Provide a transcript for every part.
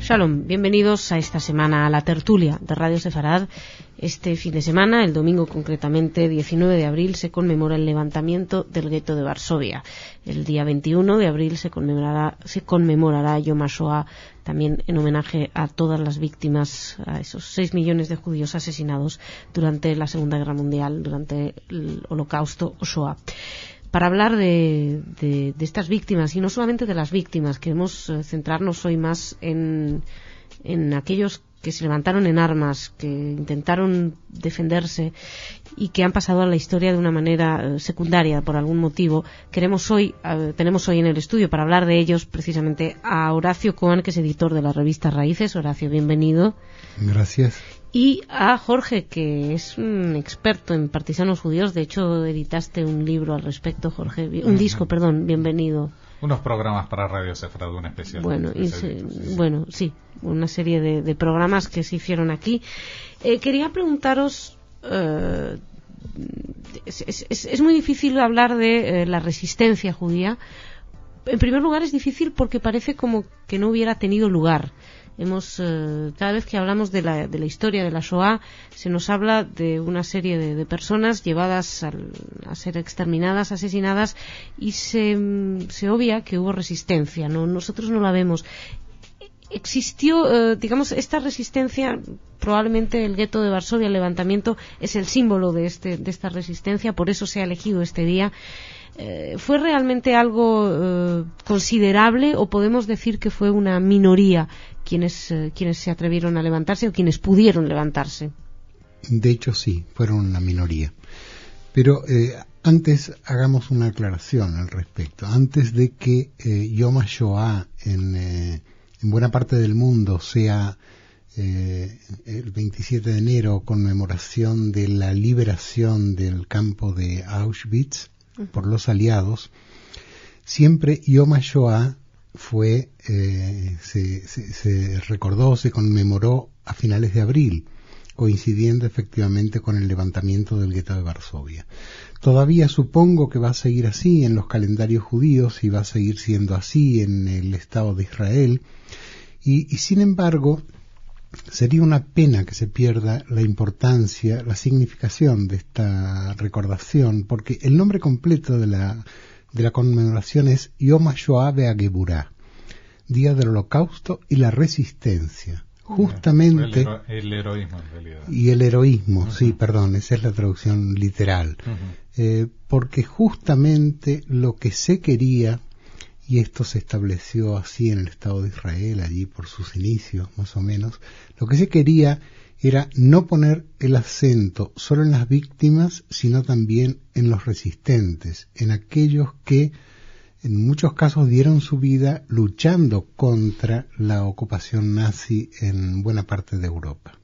Shalom, bienvenidos a esta semana a la tertulia de Radio Sefarad. Este fin de semana, el domingo concretamente 19 de abril, se conmemora el levantamiento del gueto de Varsovia. El día 21 de abril se conmemorará Yom HaShoah, también en homenaje a todas las víctimas, a esos 6 millones de judíos asesinados durante la Segunda Guerra Mundial, durante el Holocausto o Shoah. Para hablar de estas víctimas, y no solamente de las víctimas, queremos centrarnos hoy más en aquellos que se levantaron en armas, que intentaron defenderse y que han pasado a la historia de una manera secundaria por algún motivo. Tenemos hoy en el estudio para hablar de ellos precisamente a Horacio Cohen, que es editor de la revista Raíces. Horacio, bienvenido. Gracias. Y a Jorge, que es un experto en partisanos judíos. De hecho, editaste un libro al respecto, Jorge. Disco, bienvenido. Unos programas para Radio Sefarad, un especial. Bueno, sí, una serie de programas que se hicieron aquí. Quería preguntaros, es muy difícil hablar de la resistencia judía. En primer lugar, es difícil porque parece como que no hubiera tenido lugar. Cada vez que hablamos de la historia de la Shoah, se nos habla de una serie de personas llevadas a ser exterminadas, asesinadas, y se obvia que hubo resistencia. Nosotros no la vemos. Existió, esta resistencia. Probablemente el gueto de Varsovia, el levantamiento, es el símbolo de esta resistencia, por eso se ha elegido este día. ¿Fue realmente algo considerable, o podemos decir que fue una minoría quienes se atrevieron a levantarse o quienes pudieron levantarse? De hecho, sí, fueron una minoría. Pero antes hagamos una aclaración al respecto. Antes de que Yom HaShoah en buena parte del mundo sea el 27 de enero, conmemoración de la liberación del campo de Auschwitz por los aliados, siempre Yom HaShoah se recordó, se conmemoró a finales de abril, coincidiendo efectivamente con el levantamiento del gueto de Varsovia. Todavía supongo que va a seguir así en los calendarios judíos y va a seguir siendo así en el Estado de Israel, y sin embargo sería una pena que se pierda la importancia, la significación de esta recordación, porque el nombre completo de la conmemoración es Yom HaShoah ve'Hageburah, Día del Holocausto y la Resistencia. Justamente el heroísmo en realidad. Y el heroísmo, sí, perdón, esa es la traducción literal. Porque justamente lo que se quería, y esto se estableció así en el Estado de Israel, allí por sus inicios más o menos, lo que se quería era no poner el acento solo en las víctimas, sino también en los resistentes, en aquellos que en muchos casos dieron su vida luchando contra la ocupación nazi en buena parte de Europa.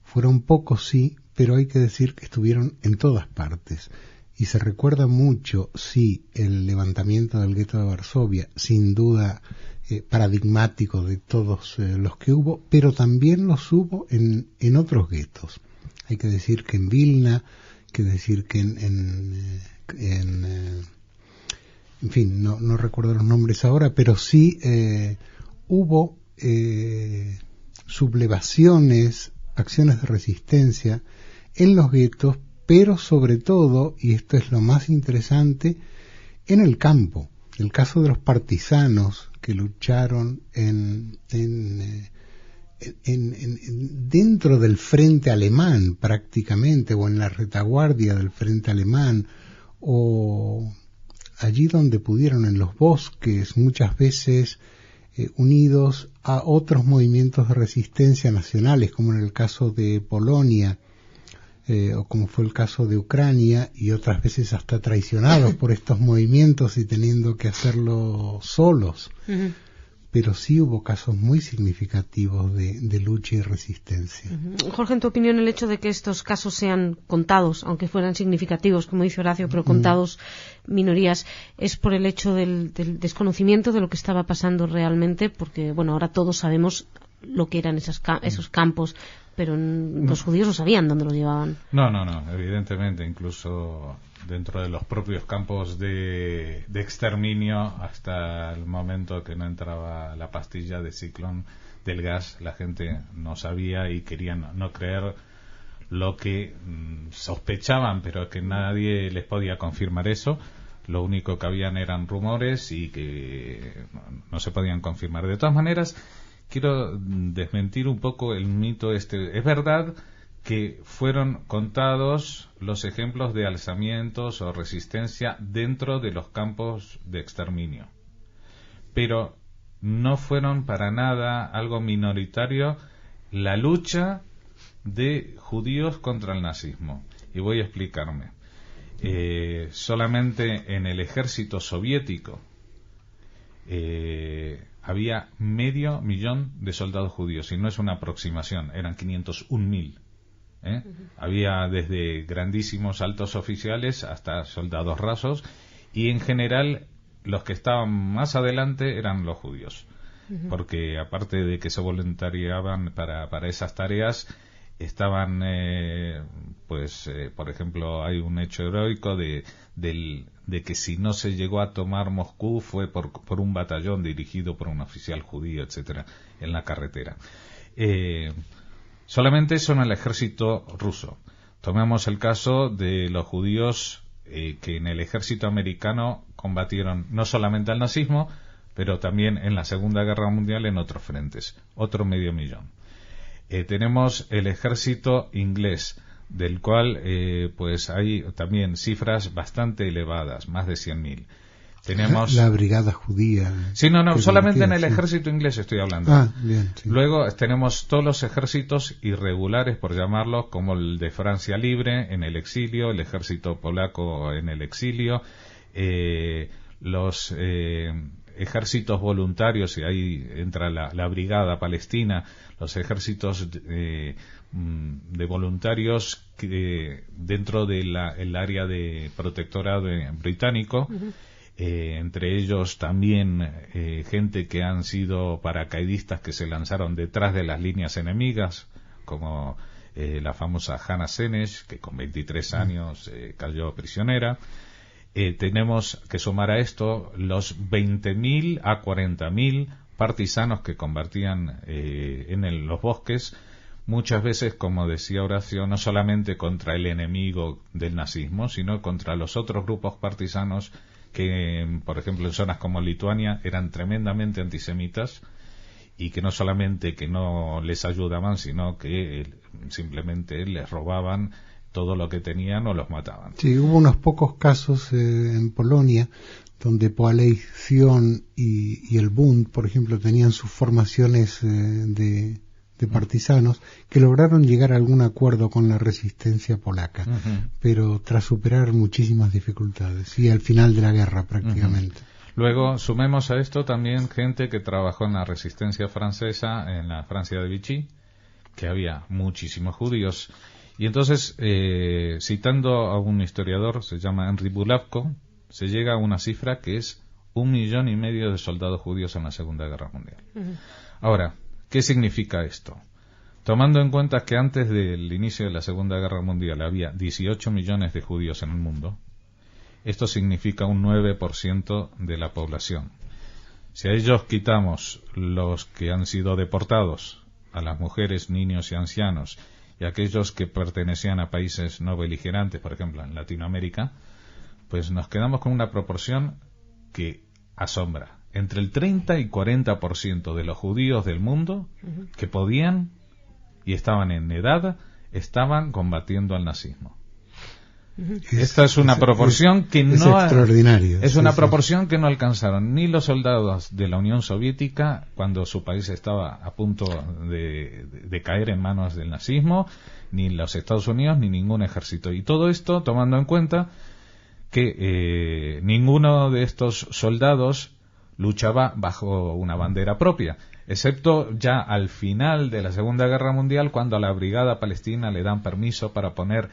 Fueron pocos, sí, pero hay que decir que estuvieron en todas partes. Y se recuerda mucho, sí, el levantamiento del gueto de Varsovia, sin duda paradigmático de todos los que hubo, pero también los hubo en otros guetos. Hay que decir que en Vilna, que decir que en fin, no recuerdo los nombres ahora, pero sí hubo sublevaciones, acciones de resistencia en los guetos, pero sobre todo, y esto es lo más interesante, en el campo. El caso de los partisanos que lucharon dentro del frente alemán prácticamente, o en la retaguardia del frente alemán, o allí donde pudieron, en los bosques, muchas veces unidos a otros movimientos de resistencia nacionales, como en el caso de Polonia, o como fue el caso de Ucrania, y otras veces hasta traicionados por estos movimientos y teniendo que hacerlo solos. Pero sí hubo casos muy significativos de lucha y resistencia. Jorge, en tu opinión, el hecho de que estos casos sean contados, aunque fueran significativos, como dice Horacio, pero contados minorías, ¿es por el hecho del desconocimiento de lo que estaba pasando realmente? Porque, bueno, ahora todos sabemos lo que eran esos campos, pero los judíos no sabían dónde los llevaban. No, evidentemente, incluso dentro de los propios campos de exterminio, hasta el momento que no entraba la pastilla de ciclón del gas, la gente no sabía y querían no creer lo que sospechaban, pero que nadie les podía confirmar eso. Lo único que habían eran rumores y que no se podían confirmar. De todas maneras, quiero desmentir un poco el mito este. Es verdad que fueron contados los ejemplos de alzamientos o resistencia dentro de los campos de exterminio, pero no fueron para nada algo minoritario la lucha de judíos contra el nazismo. Y voy a explicarme. Solamente en el ejército soviético había 500.000 de soldados judíos, y no es una aproximación, eran 501.000. Había desde grandísimos altos oficiales hasta soldados rasos, y en general los que estaban más adelante eran los judíos, porque aparte de que se voluntariaban para esas tareas, estaban por ejemplo, hay un hecho heroico de que si no se llegó a tomar Moscú fue por un batallón dirigido por un oficial judío, etcétera, en la carretera. Solamente eso en el ejército ruso. Tomemos el caso de los judíos que en el ejército americano combatieron no solamente al nazismo, pero también en la Segunda Guerra Mundial en otros frentes, otro 500.000. Tenemos el ejército inglés, del cual pues hay también cifras bastante elevadas, más de 100.000. Tenemos la brigada judía. Sí, no, solamente en el ejército inglés estoy hablando. Bien, sí. Luego tenemos todos los ejércitos irregulares, por llamarlos, como el de Francia Libre en el exilio, el ejército polaco en el exilio, los ejércitos voluntarios, y ahí entra la brigada palestina, los ejércitos de voluntarios dentro del área de protectorado británico. Entre ellos también gente que han sido paracaidistas que se lanzaron detrás de las líneas enemigas, como la famosa Hannah Senesh, que con 23 años cayó prisionera. Tenemos que sumar a esto los 20.000 a 40.000 partisanos que combatían en los bosques, muchas veces, como decía Horacio, no solamente contra el enemigo del nazismo, sino contra los otros grupos partisanos que, por ejemplo, en zonas como Lituania eran tremendamente antisemitas, y que no solamente que no les ayudaban, sino que simplemente les robaban todo lo que tenían o los mataban. Sí, hubo unos pocos casos en Polonia donde Coalición y el Bund, por ejemplo, tenían sus formaciones de partisanos que lograron llegar a algún acuerdo con la resistencia polaca, pero tras superar muchísimas dificultades, y al final de la guerra prácticamente. Luego sumemos a esto también gente que trabajó en la resistencia francesa, en la Francia de Vichy, que había muchísimos judíos. Y entonces, citando a un historiador, se llama Henry Bulavko, se llega a una cifra que es 1,5 millones de soldados judíos en la Segunda Guerra Mundial. Ahora, ¿qué significa esto? Tomando en cuenta que antes del inicio de la Segunda Guerra Mundial había 18 millones de judíos en el mundo, esto significa un 9% de la población. Si a ellos quitamos los que han sido deportados, a las mujeres, niños y ancianos, y aquellos que pertenecían a países no beligerantes, por ejemplo en Latinoamérica, pues nos quedamos con una proporción que asombra. Entre el 30 y 40% de los judíos del mundo que podían y estaban en edad, estaban combatiendo al nazismo. Esta es una proporción que no es extraordinario. Es una proporción que no alcanzaron ni los soldados de la Unión Soviética cuando su país estaba a punto de caer en manos del nazismo, ni los Estados Unidos, ni ningún ejército. Y todo esto tomando en cuenta que ninguno de estos soldados luchaba bajo una bandera propia, excepto ya al final de la Segunda Guerra Mundial, cuando a la Brigada Palestina le dan permiso para poner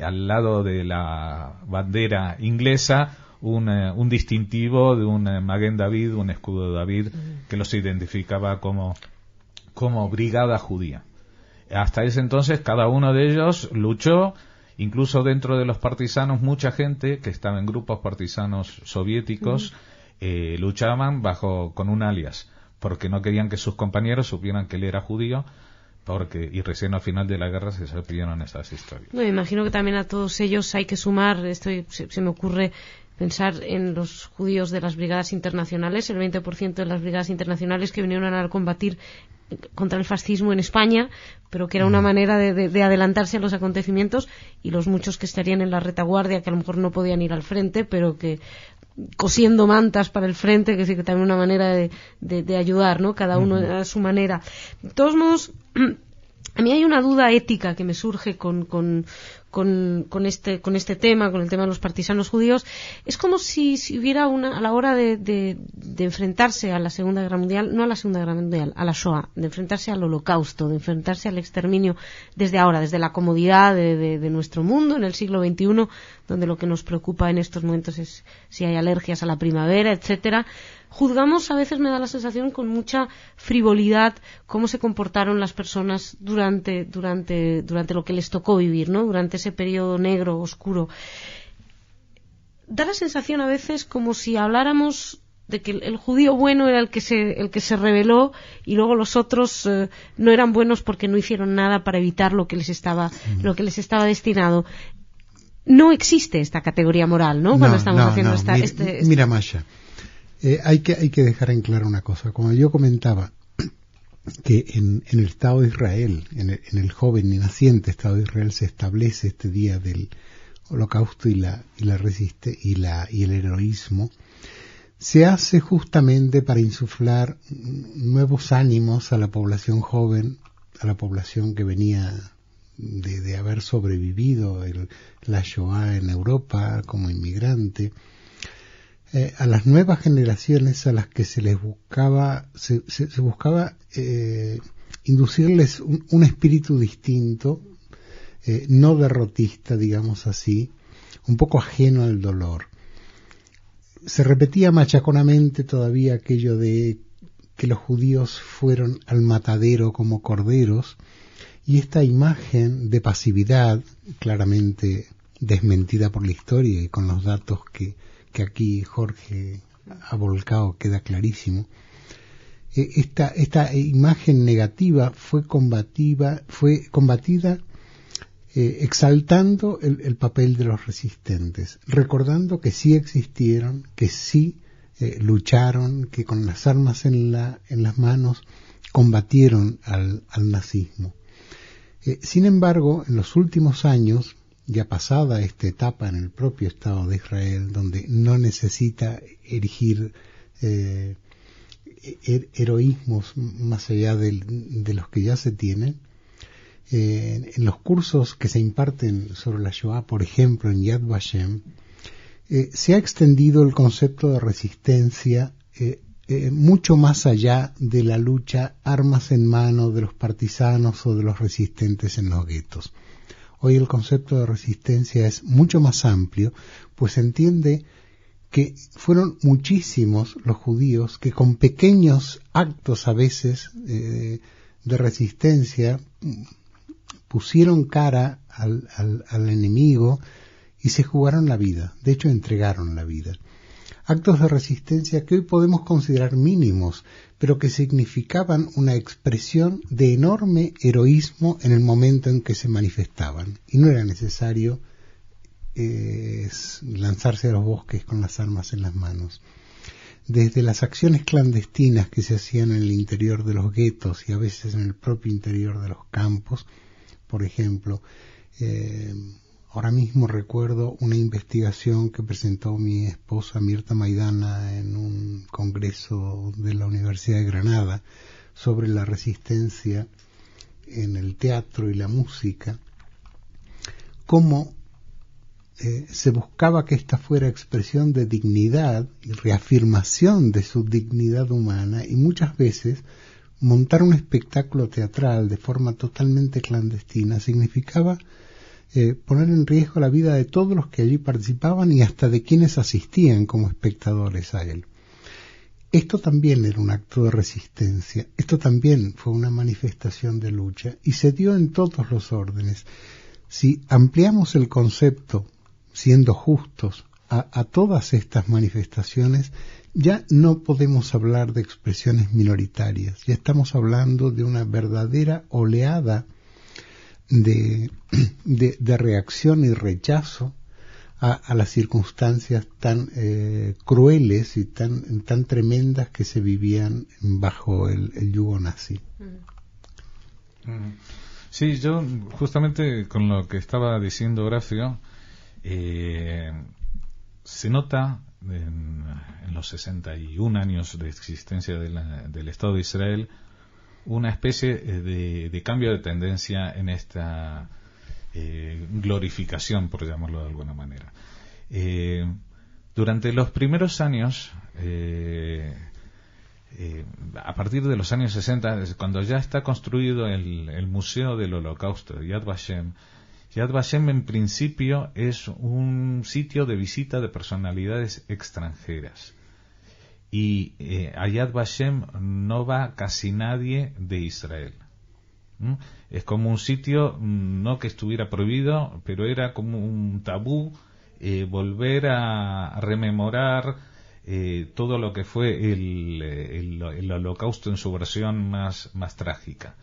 al lado de la bandera inglesa un distintivo de un Maguen David, un escudo de David, que los identificaba como brigada judía. Hasta ese entonces cada uno de ellos luchó, incluso dentro de los partisanos mucha gente que estaba en grupos partisanos soviéticos luchaban con un alias, porque no querían que sus compañeros supieran que él era judío, y recién al final de la guerra se supieron estas historias. Me imagino que también a todos ellos hay que sumar, se me ocurre pensar en los judíos de las brigadas internacionales, el 20% de las brigadas internacionales que vinieron a combatir contra el fascismo en España, pero que era una manera de adelantarse a los acontecimientos, y los muchos que estarían en la retaguardia, que a lo mejor no podían ir al frente, pero que cosiendo mantas para el frente, que sí que también una manera de ayudar, ¿no? Cada uno a su manera. De todos modos, a mí hay una duda ética que me surge con este tema, con el tema de los partisanos judíos. Es como si hubiera a la hora de enfrentarse a la Segunda Guerra Mundial, no a la Segunda Guerra Mundial, a la Shoah, de enfrentarse al Holocausto, de enfrentarse al exterminio desde ahora, desde la comodidad de nuestro mundo en el siglo XXI, donde lo que nos preocupa en estos momentos es si hay alergias a la primavera, etcétera. Juzgamos, a veces me da la sensación, con mucha frivolidad cómo se comportaron las personas durante lo que les tocó vivir, ¿no? Durante ese periodo negro, oscuro. Da la sensación a veces como si habláramos de que el judío bueno era el que se rebeló, y luego los otros no eran buenos porque no hicieron nada para evitar lo que les estaba destinado. No existe esta categoría moral, ¿no? Cuando estamos haciendo Mira, Masha. Hay que dejar en claro una cosa. Como yo comentaba, que en el Estado de Israel, en el joven y naciente Estado de Israel, se establece este día del Holocausto y el heroísmo, se hace justamente para insuflar nuevos ánimos a la población joven, a la población que venía de haber sobrevivido la Shoah en Europa como inmigrante, a las nuevas generaciones a las que se les buscaba inducirles un espíritu distinto, no derrotista, digamos así, un poco ajeno al dolor. Se repetía machaconamente todavía aquello de que los judíos fueron al matadero como corderos, y esta imagen de pasividad, claramente desmentida por la historia y con los datos que aquí Jorge ha volcado, queda clarísimo. Esta imagen negativa fue combatida exaltando el papel de los resistentes, recordando que sí existieron, que sí lucharon, que con las armas en las manos combatieron al nazismo. Sin embargo, en los últimos años, ya pasada esta etapa en el propio Estado de Israel, donde no necesita erigir heroísmos más allá de los que ya se tienen, en los cursos que se imparten sobre la Shoah, por ejemplo en Yad Vashem, se ha extendido el concepto de resistencia mucho más allá de la lucha armas en mano de los partisanos o de los resistentes en los guetos. Hoy el concepto de resistencia es mucho más amplio, pues se entiende que fueron muchísimos los judíos que con pequeños actos a veces de resistencia pusieron cara al enemigo y se jugaron la vida, de hecho entregaron la vida. Actos de resistencia que hoy podemos considerar mínimos, pero que significaban una expresión de enorme heroísmo en el momento en que se manifestaban. Y no era necesario lanzarse a los bosques con las armas en las manos. Desde las acciones clandestinas que se hacían en el interior de los guetos y a veces en el propio interior de los campos, por ejemplo, ahora mismo recuerdo una investigación que presentó mi esposa Mirta Maidana en un congreso de la Universidad de Granada sobre la resistencia en el teatro y la música, cómo se buscaba que esta fuera expresión de dignidad y reafirmación de su dignidad humana, y muchas veces montar un espectáculo teatral de forma totalmente clandestina significaba poner en riesgo la vida de todos los que allí participaban y hasta de quienes asistían como espectadores a él. esto también era un acto de resistencia, esto también fue una manifestación de lucha y se dio en todos los órdenes. Si ampliamos el concepto, siendo justos, a todas estas manifestaciones, ya no podemos hablar de expresiones minoritarias, ya estamos hablando de una verdadera oleada de reacción y rechazo a las circunstancias tan crueles y tan tremendas que se vivían bajo el yugo nazi. Sí, yo justamente con lo que estaba diciendo Horacio, se nota en los 61 años de existencia del Estado de Israel una especie de cambio de tendencia en esta glorificación, por llamarlo de alguna manera. Durante los primeros años, a partir de los años 60, cuando ya está construido el Museo del Holocausto de Yad Vashem en principio es un sitio de visita de personalidades extranjeras. Y a Yad Vashem no va casi nadie de Israel. Es como un sitio, no que estuviera prohibido, pero era como un tabú volver a rememorar todo lo que fue el Holocausto en su versión más trágica.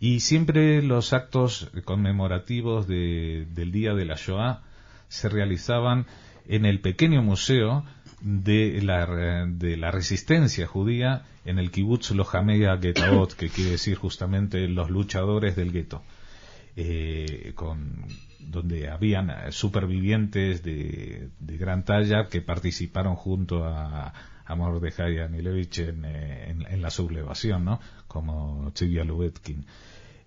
Y siempre los actos conmemorativos del día de la Shoah se realizaban en el pequeño museo de la resistencia judía en el Kibbutz Lojamei HaGetaot, que quiere decir justamente los luchadores del gueto, donde habían supervivientes de gran talla que participaron junto a Mordejai Anilevich en la sublevación, ¿no? Como Tzivia Lubetkin.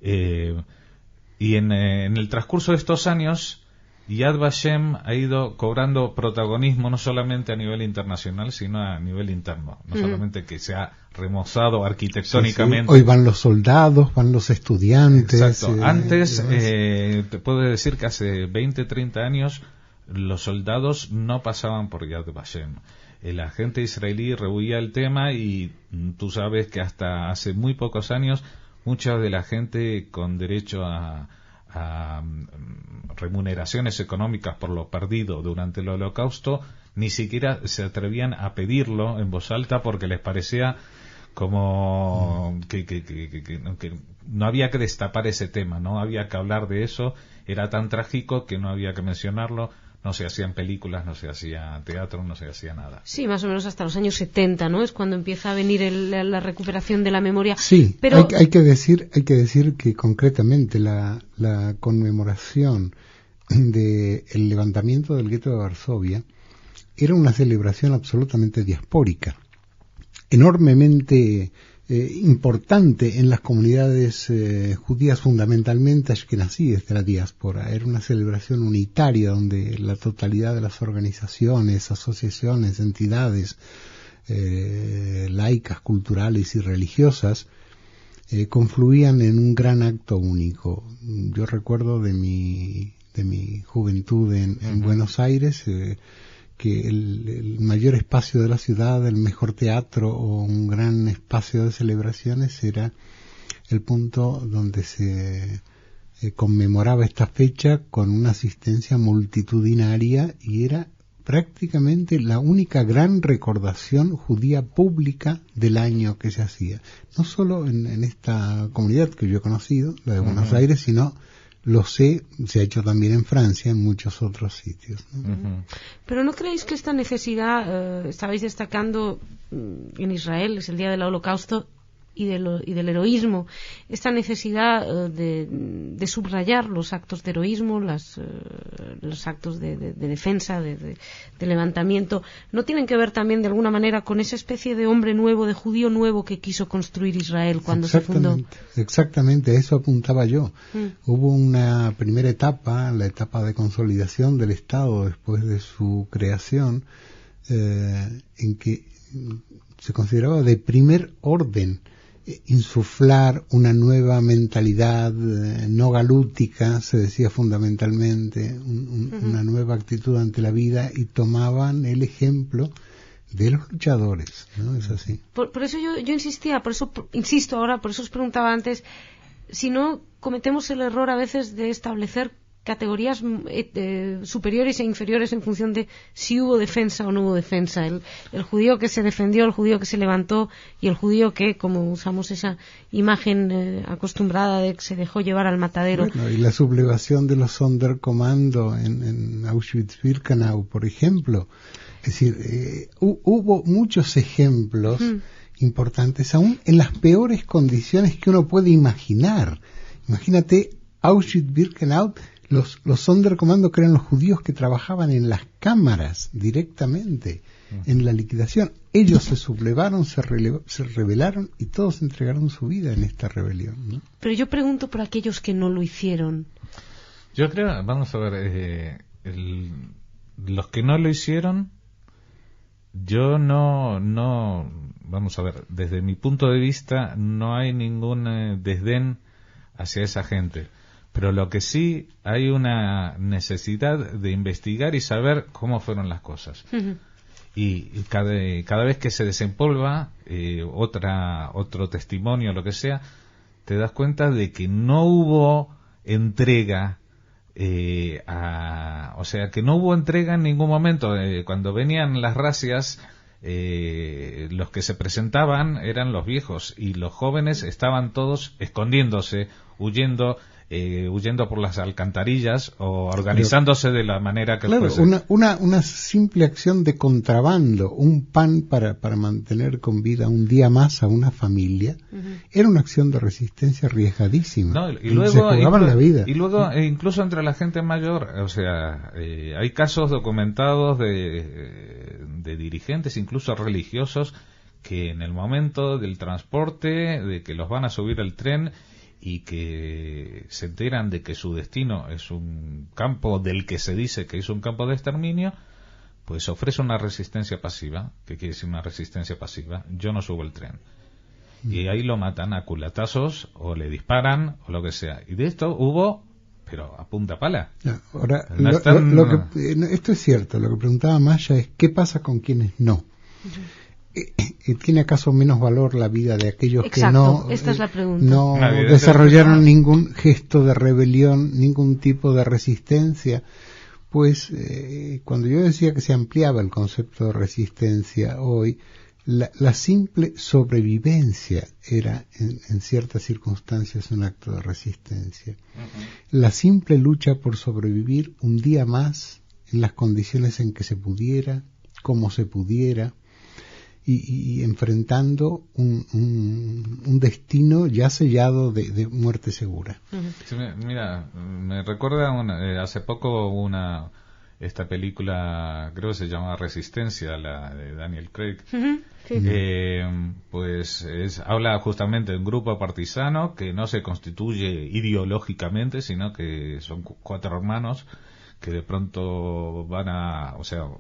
Y en el transcurso de estos años, Yad Vashem ha ido cobrando protagonismo no solamente a nivel internacional, sino a nivel interno. No solamente que se ha remozado arquitectónicamente. Sí. Hoy van los soldados, van los estudiantes. Exacto. Antes, te puedo decir que hace 20, 30 años, los soldados no pasaban por Yad Vashem. La gente israelí rehuía el tema y tú sabes que hasta hace muy pocos años mucha de la gente con derecho a remuneraciones económicas por lo perdido durante el Holocausto ni siquiera se atrevían a pedirlo en voz alta porque les parecía como que no había que destapar ese tema, no había que hablar de eso, era tan trágico que no había que mencionarlo. No se hacían películas, no se hacía teatro, no se hacía nada. Sí, más o menos hasta los años 70, ¿no? Es cuando empieza a venir la recuperación de la memoria. Sí, pero hay que decir que concretamente la conmemoración del levantamiento del gueto de Varsovia era una celebración absolutamente diaspórica, enormemente importante en las comunidades judías, fundamentalmente ashkenazíes de la diáspora. Era una celebración unitaria donde la totalidad de las organizaciones, asociaciones, entidades laicas, culturales y religiosas confluían en un gran acto único. Yo recuerdo de mi juventud en Buenos Aires que el mayor espacio de la ciudad, el mejor teatro o un gran espacio de celebraciones era el punto donde se conmemoraba esta fecha con una asistencia multitudinaria y era prácticamente la única gran recordación judía pública del año que se hacía. No solo en esta comunidad que yo he conocido, la de Buenos Aires, sino lo sé, se ha hecho también en Francia, en muchos otros sitios, ¿no? Pero ¿no creéis que esta necesidad, estabais destacando en Israel, es el día del Holocausto y del heroísmo, esta necesidad de subrayar los actos de heroísmo, los actos de defensa, de levantamiento, no tienen que ver también de alguna manera con esa especie de hombre nuevo, de judío nuevo que quiso construir Israel cuando se fundó? Exactamente, a eso apuntaba yo. Hubo una primera etapa, la etapa de consolidación del Estado después de su creación, en que se consideraba de primer orden insuflar una nueva mentalidad no galútica, se decía fundamentalmente, una nueva actitud ante la vida, y tomaban el ejemplo de los luchadores, ¿no? Es así. Por eso yo insistía, por eso insisto ahora, por eso os preguntaba antes, si no cometemos el error a veces de establecer categorías superiores e inferiores en función de si hubo defensa o no hubo defensa. El judío que se defendió, el judío que se levantó y el judío que, como usamos esa imagen acostumbrada de que se dejó llevar al matadero. Bueno, y la sublevación de los Sonderkommando en Auschwitz-Birkenau, por ejemplo. Es decir, hubo muchos ejemplos importantes, aún en las peores condiciones que uno puede imaginar. Imagínate Auschwitz-Birkenau. Los Sonderkommando, que eran los judíos que trabajaban en las cámaras directamente, en la liquidación. Ellos se sublevaron, se rebelaron y todos entregaron su vida en esta rebelión, ¿no? Pero yo pregunto por aquellos que no lo hicieron. Yo creo, vamos a ver, los que no lo hicieron, yo no, vamos a ver, desde mi punto de vista no hay ningún desdén hacia esa gente. Pero lo que sí hay una necesidad de investigar y saber cómo fueron las cosas. Y cada vez que se desempolva otro testimonio, lo que sea, te das cuenta de que no hubo entrega, o sea, que no hubo entrega en ningún momento. Cuando venían las razias, los que se presentaban eran los viejos y los jóvenes estaban todos escondiéndose, huyendo por las alcantarillas o organizándose de la manera que fuese. Una simple acción de contrabando, un pan para mantener con vida un día más a una familia, era una acción de resistencia arriesgadísima. No, y luego, se jugaban la vida. Y luego, incluso entre la gente mayor, o sea, hay casos documentados de dirigentes, incluso religiosos, que en el momento del transporte, de que los van a subir al tren, y que se enteran de que su destino es un campo del que se dice que es un campo de exterminio, pues ofrece una resistencia pasiva. ¿Qué quiere decir una resistencia pasiva? Yo no subo el tren. Y ahí lo matan a culatazos o le disparan o lo que sea. Y de esto hubo, pero a punta pala. Ahora, esto es cierto. Lo que preguntaba Maya es ¿qué pasa con quienes no? ¿Tiene acaso menos valor la vida de aquellos Exacto, que no, esta es la pregunta. No desarrollaron ningún gesto de rebelión, ningún tipo de resistencia? Pues cuando yo decía que se ampliaba el concepto de resistencia hoy, la simple sobrevivencia era en ciertas circunstancias un acto de resistencia. La simple lucha por sobrevivir un día más en las condiciones en que se pudiera, como se pudiera, y enfrentando un destino ya sellado de muerte segura. Sí, mira, me recuerda hace poco esta película, creo que se llama Resistencia, la de Daniel Craig. Pues habla justamente de un grupo partisano que no se constituye ideológicamente, sino que son 4 hermanos que de pronto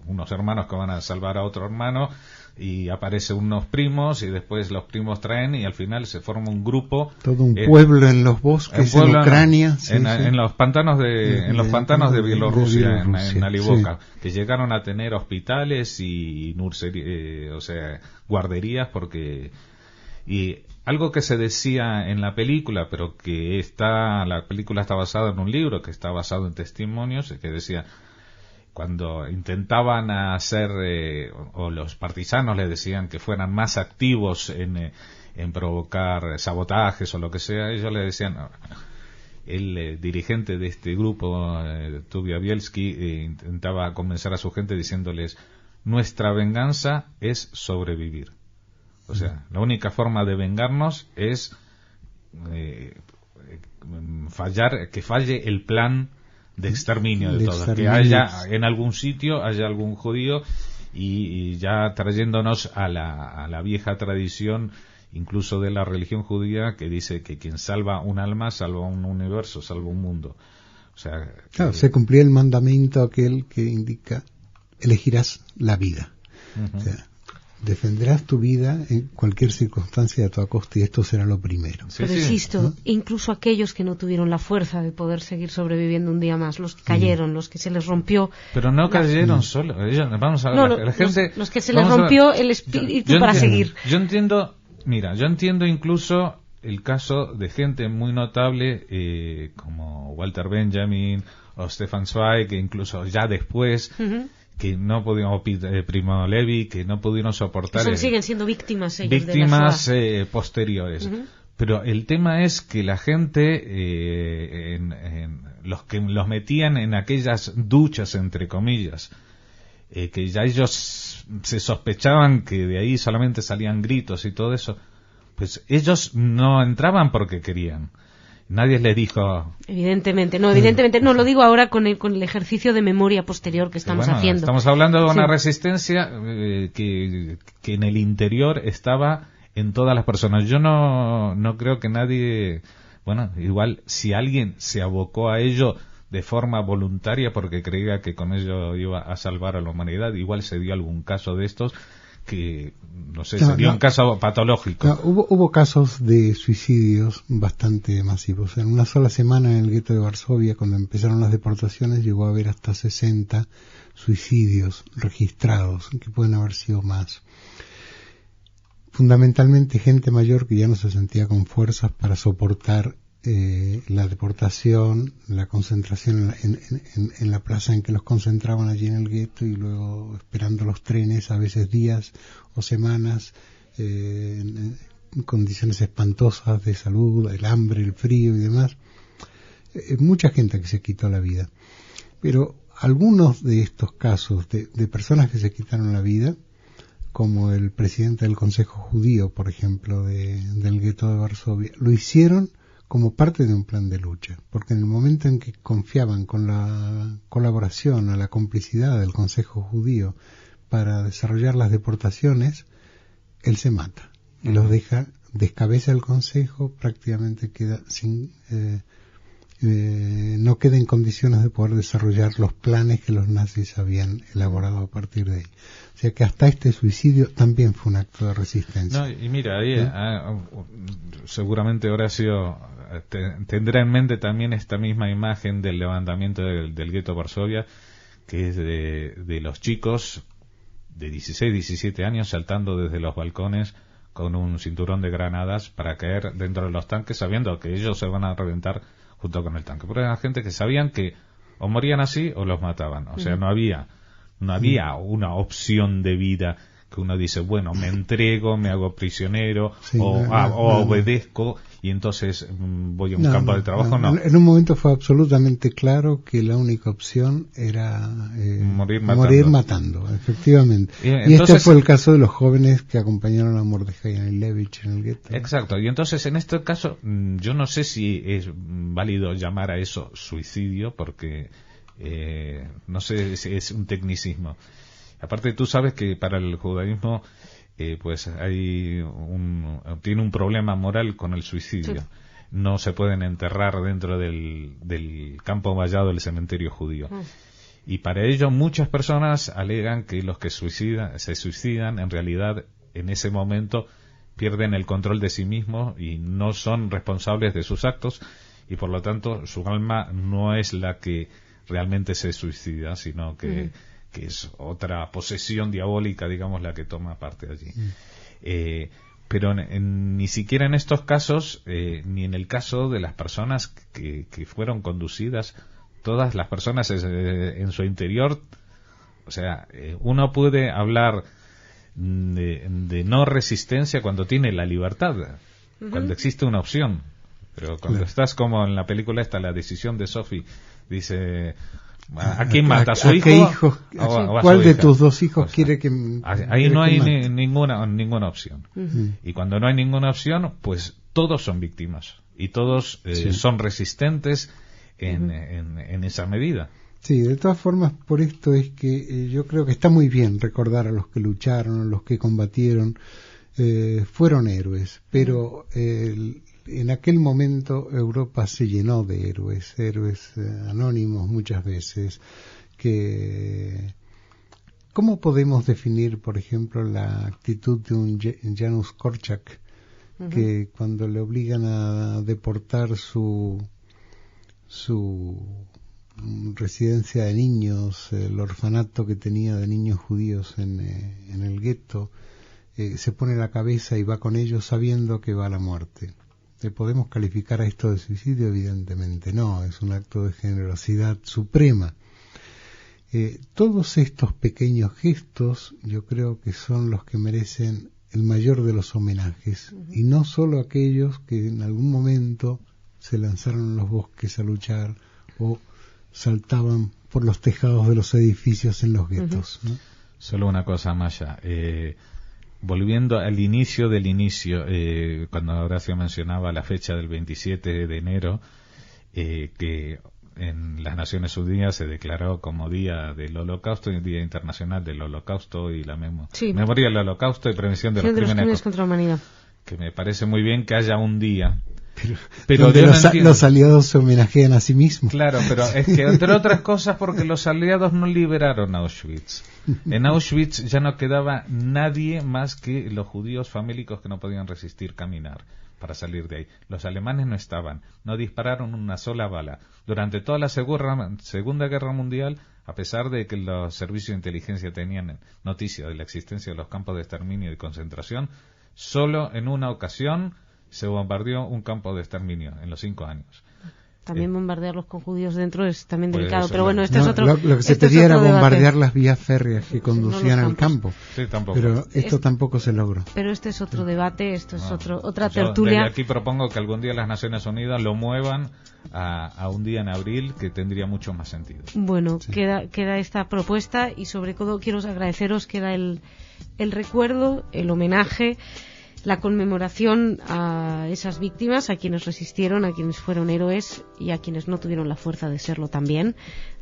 unos hermanos que van a salvar a otro hermano, y aparecen unos primos y después los primos traen y al final se forma un grupo, todo un pueblo en los bosques en Ucrania, en los pantanos de Bielorrusia, en Aliboka, que llegaron a tener hospitales y guarderías, y algo que se decía en la película, pero que la película está basada en un libro que está basado en testimonios, que decía, cuando intentaban hacer, o los partisanos les decían que fueran más activos en provocar sabotajes o lo que sea, ellos le decían, el dirigente de este grupo, Tuvia Bielski, intentaba convencer a su gente diciéndoles, nuestra venganza es sobrevivir. O sea, la única forma de vengarnos es que falle el plan de exterminio de todos, que haya en algún sitio haya algún judío, y ya trayéndonos a la vieja tradición incluso de la religión judía, que dice que quien salva un alma salva un universo, salva un mundo. O sea, claro, se cumplía el mandamiento aquel que indica elegirás la vida. O sea, defenderás tu vida en cualquier circunstancia a toda costa, y esto será lo primero. Sí, pero insisto, ¿no? Incluso aquellos que no tuvieron la fuerza de poder seguir sobreviviendo un día más, los que cayeron, los que se les rompió... Pero no cayeron solo, vamos a ver, no, la gente... Los que se les rompió el espíritu para seguir. Yo entiendo incluso el caso de gente muy notable como Walter Benjamin o Stefan Zweig, que incluso ya después... que no pudieron, o Primo Levi, que no pudieron soportar... siguen siendo víctimas ellos víctimas de la Shoah. Posteriores. Pero el tema es que la gente, los que los metían en aquellas duchas, entre comillas, que ya ellos se sospechaban que de ahí solamente salían gritos y todo eso, pues ellos no entraban porque querían. Nadie les dijo... Evidentemente no, lo digo ahora con el ejercicio de memoria posterior que estamos haciendo. Estamos hablando de una resistencia que en el interior estaba en todas las personas. Yo no creo que nadie... Bueno, igual si alguien se abocó a ello de forma voluntaria porque creía que con ello iba a salvar a la humanidad, igual se dio algún caso de estos que, no sé, sería un caso patológico. Hubo casos de suicidios bastante masivos. En una sola semana en el gueto de Varsovia, cuando empezaron las deportaciones, llegó a haber hasta 60 suicidios registrados, que pueden haber sido más. Fundamentalmente gente mayor que ya no se sentía con fuerzas para soportar la deportación, la concentración en la plaza en que los concentraban allí en el gueto, y luego esperando los trenes, a veces días o semanas, en condiciones espantosas de salud, el hambre, el frío y demás. Mucha gente que se quitó la vida. Pero algunos de estos casos de personas que se quitaron la vida, como el presidente del Consejo Judío, por ejemplo, del gueto de Varsovia, lo hicieron como parte de un plan de lucha, porque en el momento en que confiaban con la colaboración o la complicidad del Consejo Judío para desarrollar las deportaciones, él se mata y los deja, descabeza el Consejo, prácticamente queda sin no queda en condiciones de poder desarrollar los planes que los nazis habían elaborado a partir de ahí. O sea que hasta este suicidio también fue un acto de resistencia. No, y mira, ahí seguramente Horacio tendrá en mente también esta misma imagen del levantamiento del gueto de Varsovia, que es de los chicos de 16, 17 años saltando desde los balcones con un cinturón de granadas para caer dentro de los tanques, sabiendo que ellos se van a reventar junto con el tanque. Pero eran gente que sabían que o morían así o los mataban. O sea, no había una opción de vida que uno dice, bueno, me entrego, me hago prisionero, o obedezco y entonces voy a un campo de trabajo. No. En un momento fue absolutamente claro que la única opción era morir matando, efectivamente. Y este fue el caso de los jóvenes que acompañaron a Mordejai Anilevich en el gueto. Exacto, y entonces en este caso yo no sé si es válido llamar a eso suicidio, porque no sé si es un tecnicismo. Aparte, tú sabes que para el judaísmo pues tiene un problema moral con el suicidio. Sí. No se pueden enterrar dentro del campo vallado del cementerio judío. Y para ello muchas personas alegan que los que se suicidan en realidad en ese momento pierden el control de sí mismos y no son responsables de sus actos, y por lo tanto su alma no es la que realmente se suicida, sino que es otra posesión diabólica, digamos, la que toma parte allí. Pero ni siquiera en estos casos, ni en el caso de las personas que fueron conducidas, todas las personas en su interior, o sea, uno puede hablar de no resistencia cuando tiene la libertad, cuando existe una opción, pero cuando estás como en la película esta, La decisión de Sophie, dice... ¿A quién mata? ¿A su hijo? ¿Cuál de tus dos hijos quiere que ahí no hay ninguna opción. Y cuando no hay ninguna opción, pues todos son víctimas y todos son resistentes en esa medida. Sí, de todas formas, por esto es que yo creo que está muy bien recordar a los que lucharon, a los que combatieron, fueron héroes, pero en aquel momento Europa se llenó de héroes anónimos muchas veces, que ¿Cómo podemos definir, por ejemplo, la actitud de un Janusz Korczak, que cuando le obligan a deportar su residencia de niños, el orfanato que tenía de niños judíos en el gueto, se pone la cabeza y va con ellos sabiendo que va a la muerte? ¿Le podemos calificar a esto de suicidio? Evidentemente no, es un acto de generosidad suprema. Todos estos pequeños gestos yo creo que son los que merecen el mayor de los homenajes, y no solo aquellos que en algún momento se lanzaron a los bosques a luchar o saltaban por los tejados de los edificios en los guetos, ¿no? Solo una cosa, Maya. Volviendo al inicio del inicio, cuando Horacio mencionaba la fecha del 27 de enero, que en las Naciones Unidas se declaró como Día del Holocausto, Día Internacional del Holocausto y la memoria del Holocausto y prevención de los crímenes contra la humanidad. Que me parece muy bien que haya un día. Pero donde los aliados se homenajean a sí mismos. Claro, pero es que entre otras cosas porque los aliados no liberaron Auschwitz. En Auschwitz ya no quedaba nadie más que los judíos famélicos que no podían resistir caminar para salir de ahí. Los alemanes no estaban, no dispararon una sola bala. Durante toda la Segunda Guerra Mundial, a pesar de que los servicios de inteligencia tenían noticia de la existencia de los campos de exterminio y concentración, solo en una ocasión se bombardeó un campo de exterminio en los 5 años. También bombardearlos con judíos dentro es también pues delicado, eso, pero bueno, es otro. Lo que se pedía era bombardear las vías férreas que conducían al campo. Sí, tampoco. Pero esto tampoco se logró. Pero este es otro debate, esto es otra tertulia. Desde aquí propongo que algún día las Naciones Unidas lo muevan a un día en abril, que tendría mucho más sentido. Bueno, sí. queda esta propuesta, y sobre todo quiero agradeceros, queda el recuerdo, el homenaje, la conmemoración a esas víctimas, a quienes resistieron, a quienes fueron héroes y a quienes no tuvieron la fuerza de serlo también,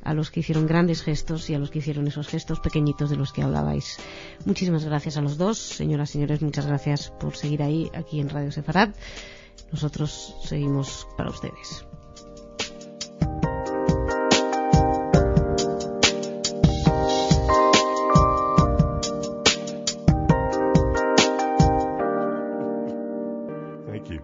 a los que hicieron grandes gestos y a los que hicieron esos gestos pequeñitos de los que hablabais. Muchísimas gracias a los dos, señoras y señores, muchas gracias por seguir ahí, aquí en Radio Sefarad. Nosotros seguimos para ustedes. Thank you.